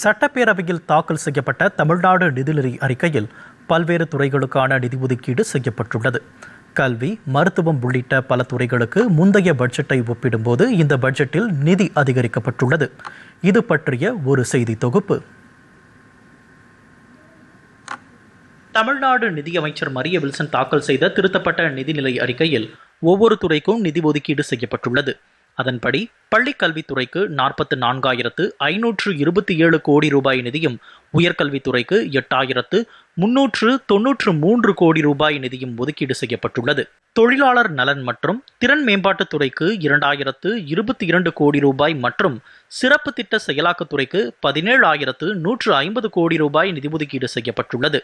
சட்டப்பேரவையில் தாக்கல் செய்யப்பட்ட தமிழ்நாடு நிதிநிலை அறிக்கையில் பல்வேறு துறைகளுக்கான நிதி ஒதுக்கீடு செய்யப்பட்டுள்ளது. கல்வி, மருத்துவம் உள்ளிட்ட பல துறைகளுக்கு முந்தைய பட்ஜெட்டை ஒப்பிடும்போது இந்த பட்ஜெட்டில் நிதி அதிகரிக்கப்பட்டுள்ளது. இது பற்றிய ஒரு செய்தி தொகுப்பு. தமிழ்நாடு நிதியமைச்சர் மரிய வில்சன் தாக்கல் செய்த திருத்தப்பட்ட நிதிநிலை அறிக்கையில் ஒவ்வொரு துறைக்கும் நிதி ஒதுக்கீடு செய்யப்பட்டுள்ளது. அதன்படி பள்ளிக் கல்வித்துறைக்கு 44,527 கோடி ரூபாய் நிதியும், உயர்கல்வித்துறைக்கு 8,393 கோடி ரூபாய் நிதியும் ஒதுக்கீடு செய்யப்பட்டுள்ளது. தொழிலாளர் நலன் மற்றும் திறன் மேம்பாட்டுத் துறைக்கு 2,022 கோடி ரூபாய் மற்றும் சிறப்பு திட்ட செயலாக்கத்துறைக்கு 17,150 கோடி ரூபாய் நிதி ஒதுக்கீடு செய்யப்பட்டுள்ளது.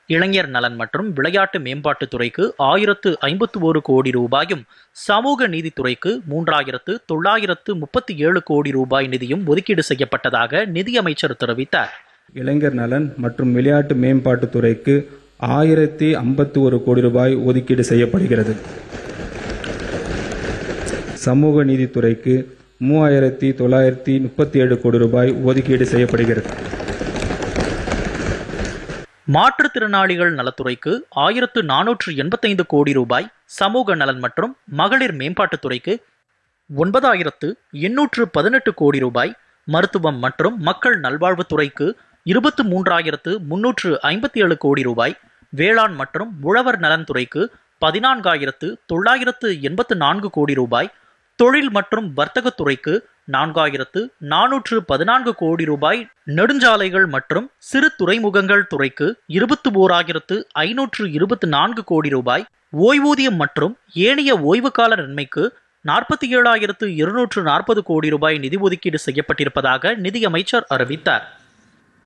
இளைஞர் நலன் மற்றும் விளையாட்டு மேம்பாட்டுத் துறைக்கு 1,051 கோடி ரூபாயும், சமூக நீதித்துறைக்கு 3,937 கோடி ரூபாய் நிதியும் ஒதுக்கீடு செய்யப்பட்டதாக நிதியமைச்சர் தெரிவித்தார். இளைஞர் நலன் மற்றும் விளையாட்டு மேம்பாட்டுத் துறைக்கு 1,051 கோடி ரூபாய் ஒதுக்கீடு செய்யப்படுகிறது. சமூக நீதித்துறைக்கு 3,937 கோடி ரூபாய் ஒதுக்கீடு செய்யப்படுகிறது. மாற்றுத்திறனாளிகள் நலத்துறைக்கு 1,485 கோடி ரூபாய், சமூக நலன் மற்றும் மகளிர் மேம்பாட்டுத்துறைக்கு 9,818 கோடி ரூபாய், மருத்துவம் மற்றும் மக்கள் நல்வாழ்வுத்துறைக்கு 23,357 கோடி ரூபாய், வேளாண் மற்றும் உழவர் நலன் துறைக்கு 14,984 கோடி ரூபாய், தொழில் மற்றும் வர்த்தகத்துறைக்கு 4,414 கோடி ரூபாய், நெடுஞ்சாலைகள் மற்றும் சிறு துறைமுகங்கள் துறைக்கு 21,524 கோடி ரூபாய், ஓய்வூதியம் மற்றும் ஏனைய ஓய்வுகால நன்மைக்கு 47,240 கோடி ரூபாய் நிதி ஒதுக்கீடு செய்யப்பட்டிருப்பதாக நிதியமைச்சர் அறிவித்தார்.